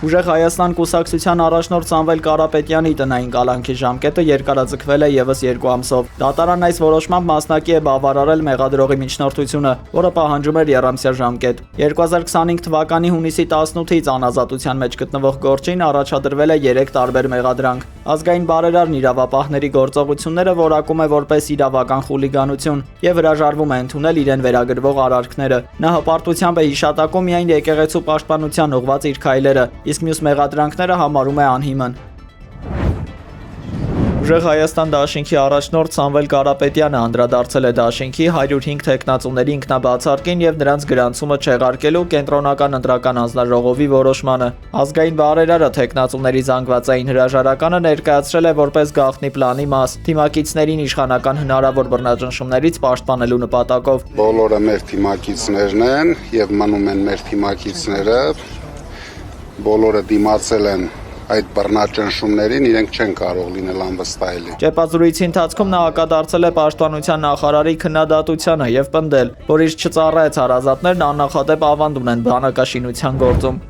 Ուժեղ Հայաստան կուսակցության առաջնորդ Սամվել Կարապետյանի տնային կալանքի ժամկետը երկարաձգվել է ևս 2 ամսով։ Դատարանն այս որոշմամբ մասնակի է բավարարել մեղադրողի միջնորդությունը, որը պահանջում էր եռամսյա ժամկետ։ 2025 թվականի հունիսի 18-ից անազատության մեջ գտնվող գործին առաջադրվել է 3 տարբեր մեղադրանք։ Ազգային բարերարն իրավապահների գործողությունները որակում է որպես իրավական խուլիգանություն եւ հրաժարվում է ընդունել իրեն վերագրվող արարքները։ Նա հպարտությամբ է հիշատակում միայն եկեղեցու պաշտպանության ուղղված իր քայլերը, իսկ մյուս մեղադրանքները համարում է անհիմն։ Ուժեղ Հայաստան դաշինքի առաջնորդ Սամվել Կարապետյանը անդրադարձել է դաշինքի 105 թեկնածուների ինքնաբացարկին եւ նրանց գրանցումը չեղարկելու կենտրոնական ընտրական հանձնաժողովի որոշմանը։ Ազգային բարերարը թեկնածուների զանգվածային հրաժարականը ներկայացրել է որպես գաղտնի պլանի մաս, թիմակիցներին իշխանական հնարավոր բռնաճնշումներից պաշտպանելու նպատակով։ Բոլորը մեր թիմակիցներն են եւ մնում են մեր թիմակիցները։ Բոլորը դիմացել են այդ բռնաճնշումներին, իրենք չեն կարող լինել անվստահելի։ Ճեպազրույցի ընթացքում նա հակադարձել է պաշտպանության նախարարի քննադատությանը եւ պնդել, որ իր չծառայեց հարազատներն աննախադեպ ավանդ ունեն բանակաշինության գործում։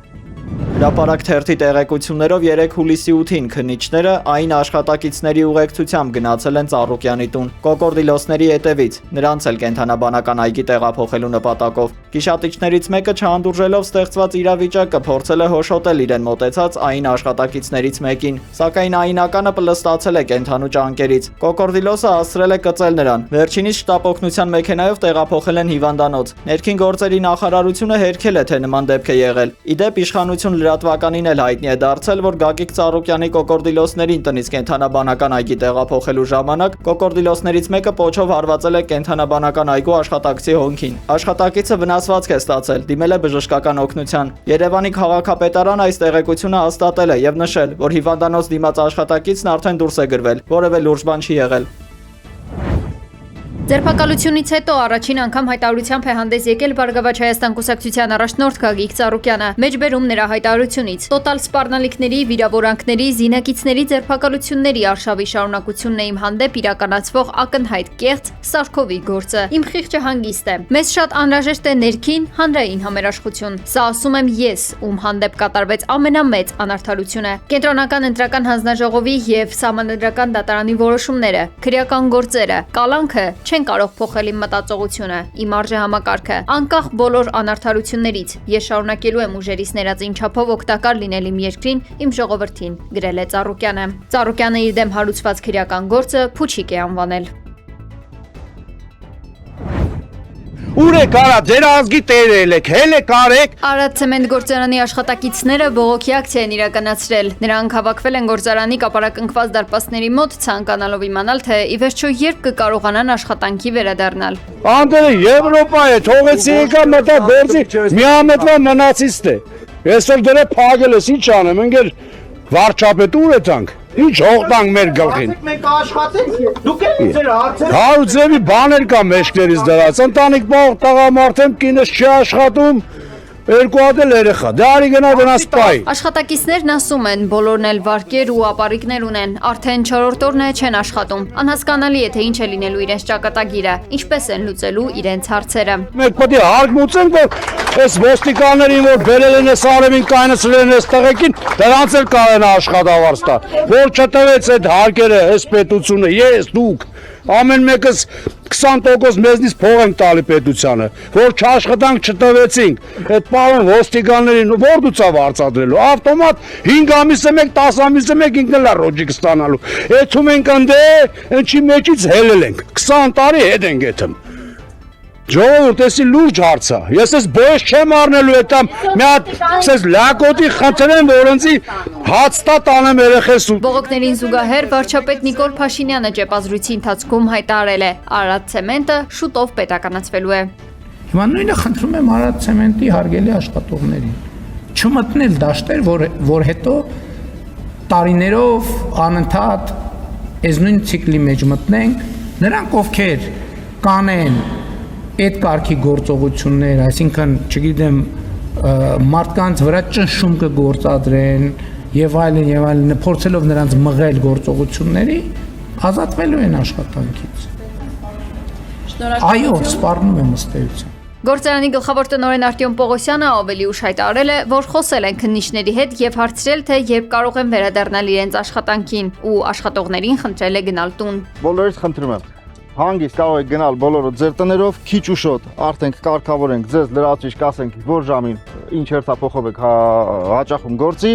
Հրապարակ թերթի տեղեկություններով 3 հուլիսի 8-ին քննիչները այն աշխատակիցների ուղեկցությամբ գնացել են Ծառուկյանի տուն, կոկորդիլոսների հետևից, նրանց էլ կենթանաբանական այգի տեղափոխելու նպատակով։ Գիշատիչներից մեկը չհանդուրժելով ստեղծված իրավիճակը փորձել է հոշոտել իրեն մոտեցած այն աշխատակիցներից մեկին, սակայն այնականը պլստացել է կենթանու ճանկերից։ Կոկորդիլոսը հասցրել է կծել նրան։ Վերջինիս շտապօգնության մեքենայով տեղափոխել են հիվանդանոց։ Ներքին գործերի նախարարությունը հերքել է, թե նման դեպք է եղել։ Իդեպ իշխանություն լրատվականին էլ հայտնի է դարձել, որ Գագիկ Ծառուկյանի կոկորդիլոսներին տնից կենթանաբանական այգի տեղափոխելու ժամանակ կոկորդիլոսներից մեկը պոչով հարվածել է կենթանաբանական այգու աշխատակցի հոնքին։ Աշխատակիցը վնասվածք է ստացել, դիմել է բժշկական օգնության։ Երևանի քաղաքապետարան այս տեղեկությունը հաստատել է եւ նշել, որ հիվանդանոց դիմաց աշխատակիցն արդեն դուրս է գրվել, որևէ լուրջ բան չի եղել։ Ձերբակալությունից հետո առաջին անգամ հայտարարությամբ է հանդես եկել Բարգավաճ Հայաստան կուսակցության առաջնորդ Գագիկ Ծառուկյանը, մեջբերում նրա հայտարարությունից։ Տոտալ սպառնալիքների, վիրավորանքների, զինակիցների ձերբակալությունների արշավի շարունակությունն է իմ հանդեպ իրականացվող ակնհայտ կեղծ Սարքովի գործը։ Իմ խիղճը հանգիստ է։ Մեզ շատ անհրաժեշտ է ներքին հանրային համերաշխություն։ Սա ասում եմ ես, ում հանդեպ կատարվեց ամենամեծ անարդարությունը։ Կենտրոնական ընտրական հանձնաժողովի եւ Սահմանադրական դատարանի որոշումները, քրեական գործերը, կալանքը չեն կարող փոխել իմ մտածողությունը, իմ արժե համակարգը, անկախ բոլոր անարդարություններից։ Ես շարունակելու եմ ուժերիս ներածին չափով օգտակար լինել իմ երկրին, իմ ժողովրդին, գրել է Ծառուկյանը։ Ծառուկյանը իր դեմ հարուցված քրեական գործը փուչիկ է անվանել։ Ուր եք արա, ձեր ազգի տերել եք, հել եք արեք։ Արադ ցեմենտ գործարանի աշխատակիցները բողոքի ակցիա են իրականացրել։ Նրանք հավաքվել են գործարանի կապարակնքված դարպասների մոտ, ցանկանալով իմանալ, թե ի վերջո երբ կկարողանան աշխատանքի վերադառնալ։ Անդերը Եվրոպա է, թողեցի եկա մտա գործի, միամետվա մնացիստ է։ Այսօր դրա փագել ես, ինչ անեմ, ընկեր վարչապետ ուր եթանք։ Ինչ հողտանք մեր գլխին։ Մենք աշխատենք, դուք եք ձեր հարցերը։ Հարու ձևի բաներ կա մեջքերից դրած, ընտանիք բաղ տղամարդ եմ, կինս չի աշխատում, երկու հատ էլ երեխա, դե արի գնա դրանց պայի։ Աշխատակիցներն ասում են, բոլորն էլ վարկեր ու ապարիկներ ունեն, արդեն 4-րդ օրն է չեն աշխատում։ Անհասկանալի է, թե ինչ է լինելու իրենց ճակատագիրը, ինչպես են լուծելու իրենց հարցերը։ Մենք պետք է հարգմուծենք, որ այս ոստիկաններին, որ բերել են այս արևին կայնացրել են այս տղեկին, դրանց էլ կարեն աշխատավարձ տա, որ չտվեց այդ հարկերը, այս պետությունը, ես, դուք, ամեն մեկս 20% մեզնից փող ենք տալի պետությանը, որ չաշխատանք չտվեցինք, այդ պարոն ոստիկաններին որ դուծավ արծադրելու, ավտոմատ 5 ամիսը մեկ, 10 ամիսը մեկ ինքն էլ է ռոջիկ ստանալու, եթում ենք ընդե, ընչի մեջից հելել ենք, 20 տարի հետ ենք եթում։ Ժողովուրդ, էսի լուրջ հարց է, ես ես բոյս չեմ առնելու հետամ, մի հատ ես լակոտի խնդրեմ, որ ընձի հացտա տանեմ երեխես ու։ Բողոքներին զուգահեռ վարչապետ Նիկոլ Փաշինյանը ճեպազրույցի ընթացքում հայտարարել է, Արադ ցեմենտը շուտով պետականացվելու է։ Հիմա նույնը խնդրում եմ Արադ ցեմենտի հարգելի աշխատողներին չմտնել դաշտեր, որ հետո տարիներով անընդհատ այս նույն ցիկլի մեջ մտնենք, նրանք ովքեր կանեն այդ կարգի գործողություններ, այսինքն, չգիտեմ, մարդկանց վրա ճնշում կգործադրեն եւ այլն, փորձելով նրանց մղել գործողությունների, ազատվելու են աշխատանքից։ Այո, սպառնում եմ ըստ էության։ Գործարանի գլխավոր տնօրեն Արտյոմ Պողոսյանը ավելի ուշ հայտարարել է, որ խոսել են քննիչների հետ եւ հարցրել, թե երբ կարող են վերադառնալ իրենց աշխատանքին ու աշխատողներին խնդրել է գնալ տուն։ Բոլորից խնդրում եմ, հանգիստ կարող եք գնալ բոլորը ձեր տներով, քիչ ու շոտ արդեն կարգավորենք ձեզ լրացուցիչ կասենք որ ժամին ինչ հերթափոխով եք հաճախում գործի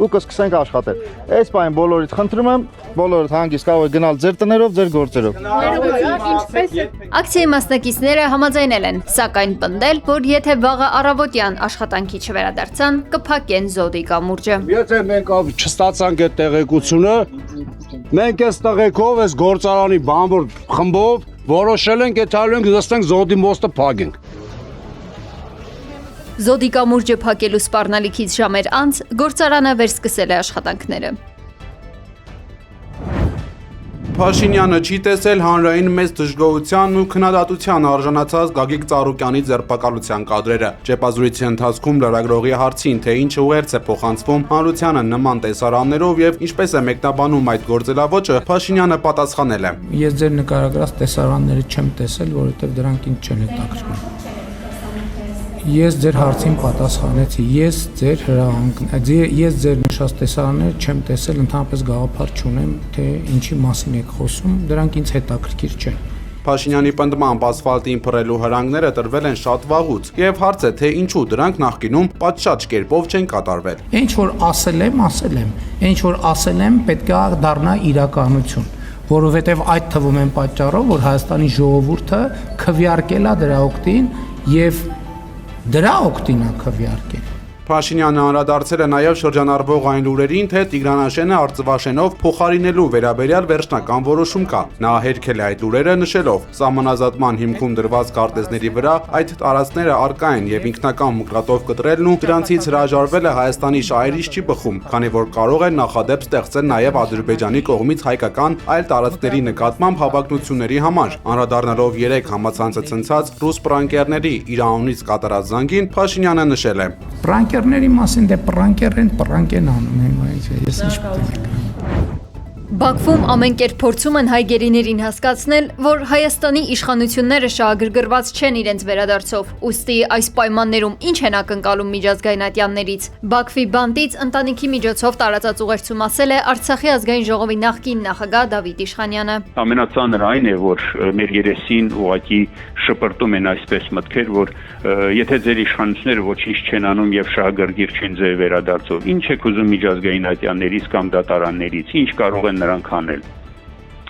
ու կսկսենք աշխատել։ Այս բանը բոլորից խնդրում եմ, բոլորդ հանգիստ կարող եք գնալ ձեր տներով, ձեր գործերով։ Ակցիայի մասնակիցները համաձայնել են, սակայն պնդել, որ եթե վաղը առավոտյան աշխատանքի չվերադարձան, կփակեն Զոդի կամուրջը։ Եթե մենք չստացանք այդ տեղեկությունը, մենք այս տեղեկով, այս գործարանի բանվոր խմբով որոշել ենք, եթե այլ ենք զստենք Զոդի մոստը փակենք։ Զոդի կամուրջը փակելու սպառնալիքից ժամեր անց գործարանը վերսկսել է աշխատանքները։ Փաշինյանը չի տեսել հանրային մեծ դժգոհության ու քննադատության արժանացած Գագիկ Ծառուկյանի ձերբակալության կադրերը։ Ճեպազրույցի ընթացքում լրագրողի հարցին, թե ինչ ուղերձ է փոխանցվում հանրությանը նման տեսարաններով եւ ինչպես է մեկնաբանում այդ գործելավոճը, Փաշինյանը պատասխանել է. Ես ձեր նկարագրած տեսարանները չեմ տեսել, որովհետև դրանք ինձ չեն հետաքրքրում։ Ես ձեր հարցին պատասխանեցի, ես ձեր նշած տեսարանները չեմ տեսել, ընդհանրապես գաղափար չունեմ, թե ինչի մասին եք խոսում, դրանք ինձ հետաքրքիր չեն։ Փաշինյանի պնդմամբ ասֆալտին փռելու հրանգները տրվել են շատ վաղուց եւ հարց է, թե ինչու դրանք նախկինում պատշաճ կերպով չեն կատարվել։ Ինչ որ ասել եմ, ինչ որ ասել եմ, պետք է դառնա իրականություն, որովհետեւ այդ թվում են պատճառով, որ Հայաստանի ժողովուրդը քվեարկել է դրա օգտին եւ դրա օգտին է քվեարկել։ Փաշինյանը անդրադարձել է նաև շրջանառվող այն լուրերին, թե Տիգրանաշենը Արծվաշենով փոխարինելու վերաբերյալ վերջնական որոշում կա։ Նա հերքել է այդ լուրերը նշելով. «Սահմանազատման հիմքում դրված քարտեզների վրա այդ տարածքները առկա են եւ ինքնական մկրատով կտրելն ու դրանցից հրաժարվելը Հայաստանի շահերից չի բխում, քանի որ կարող է նախադեպ ստեղծել նաև Ադրբեջանի կողմից հայկական այլ տարածքների նկատմամբ հավակնությունների համար»։ Անդրադառնալով 3 համացանցը ցնցած ռուս պրանկերների իր անունից կատարած զանգին, Փաշինյանը նշել է. Պրանկերների մասին դե պրանկ են անում հիմա ես ինչ պետք է Բաքվում ամեն կերպ փորձում են հայ գերիներին հասկացնել, որ Հայաստանի իշխանությունները շահագրգռված չեն իրենց վերադարձով, ուստի այս պայմաններում ինչ են ակնկալում միջազգային ատյաններից։ Բաքվի բանտից ընտանիքի միջոցով տարածած ուղերձում ասել է Արցախի ազգային ժողովի նախկին նախագահ Դավիթ Իշխանյանը։ Ամենածանր այն է, որ մեր երեսին ուղղակի շպրտում են այսպես մտքեր, որ եթե ձեր իշխանությունները ոչինչ չեն անում եւ շահագրգիռ չեն ձեր վերադարձով, ինչ եք ուզում միջազգային ատյաններից կամ դատարաններից, ինչ կարող են նրանք անել։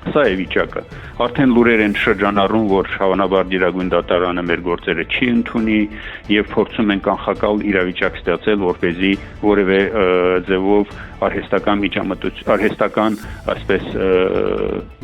Սա է վիճակը։ Արդեն լուրեր են շրջանառում, որ հավանաբար Գերագույն դատարանը մեր գործերը չի ընդունի եւ փորձում են կանխակալ իրավիճակ ստեղծել, որպեսզի որևէ ձևով արհեստական այսպես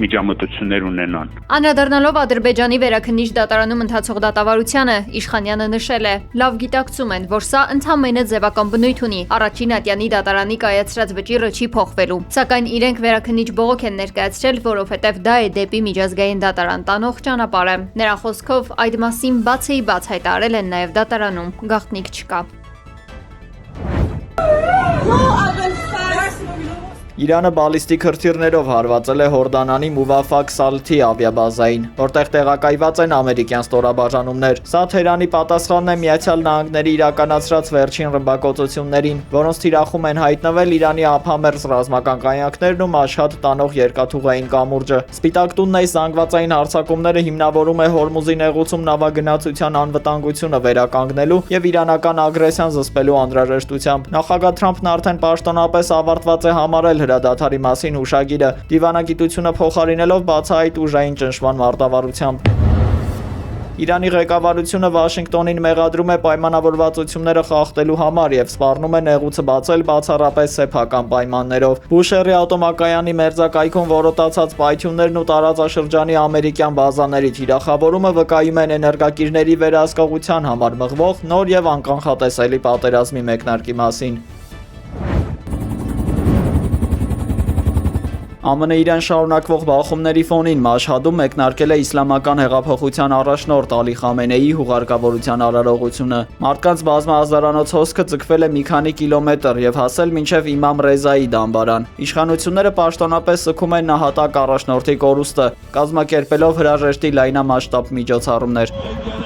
միջամտություններ ունենան։ Անդրադառնալով Ադրբեջանի վերաքննիչ դատարանում ընթացող դատավարությանը, Իշխանյանը նշել է. «Լավ գիտակցում են, որ սա ընդհանրապես ձևական բնույթ ունի, առաջին ատյանի դատարանի կայացրած վճիռը չի փոխվելու, սակայն իրենք վերաքննիչ բողոք են ներկայացրել, որովհետև դա է դեպի միջազգային դատարան տանող ճանապարհը»։ Նրա խոսքով այդ մասին բաց հայտարարել են նաև դատարանում, գաղտնիք չկա։ Իրանը բալիստիկ հրթիռներով հարվածել է Հորդանանի Մուվաֆակ Սալթի ավիաբազային, որտեղ տեղակայված են ամերիկյան ստորաբաժանումներ։ Սա Թեհրանի պատասխանն է Միացյալ Նահանգների իրականացրած վերջին ռմբակոծություններին, որոնց թիրախում են հայտնվել Իրանի ափամերձ ռազմական կայանքներն ու Մաշհադ տանող երկաթուղային կամուրջը։ Սպիտակ տունն այս զանգվածային հարձակումները հիմնավորում է Հորմուզի նեղուցում նավագնացության անվտանգությունը վերականգնելու եւ իրանական ագրեսիան զսպելու անհրաժեշտությամբ։ Նախագահ Թրամփն արդեն պաշտոնապես ավարտված է համարել հրադադարի մասին հուշագիրը, դիվանագիտությունը փոխարինելով բացահայտ ուժային ճնշման մարտավարությամբ։ Իրանի ղեկավարությունը Վաշինգտոնին մեղադրում է պայմանավորվածությունները խախտելու համար եւ սպառնում է նեղուցը բացել բացառապես սեփական պայմաններով։ Բուշերի ատոմակայանի մերձակայքում որոտացած պայթյուններն ու տարածաշրջանի ամերիկյան բազաների թիրախավորումը վկայում են էներգակիրների վերահսկողության համար մղվող նոր եւ անկանխատեսելի պատերազմի մեկնարկի մասին։ ԱՄՆ իրան շարունակվող բախումների ֆոնին Մաշհադում մեկնարկել է իսլամական հեղափոխության առաջնորդ Ալի Խամենեիի հուղարկավորության արարողությունը։ Մարդկանց բազմահազարանոց հոսքը ձգվել է մի քանի կիլոմետր եւ հասել մինչեւ Իմամ Ռեզայի դամբարան։ Իշխանությունները պաշտոնապես սգում են նահատակ առաջնորդի կորուստը, կազմակերպելով հրաժեշտի լայնամասշտաբ միջոցառումներ։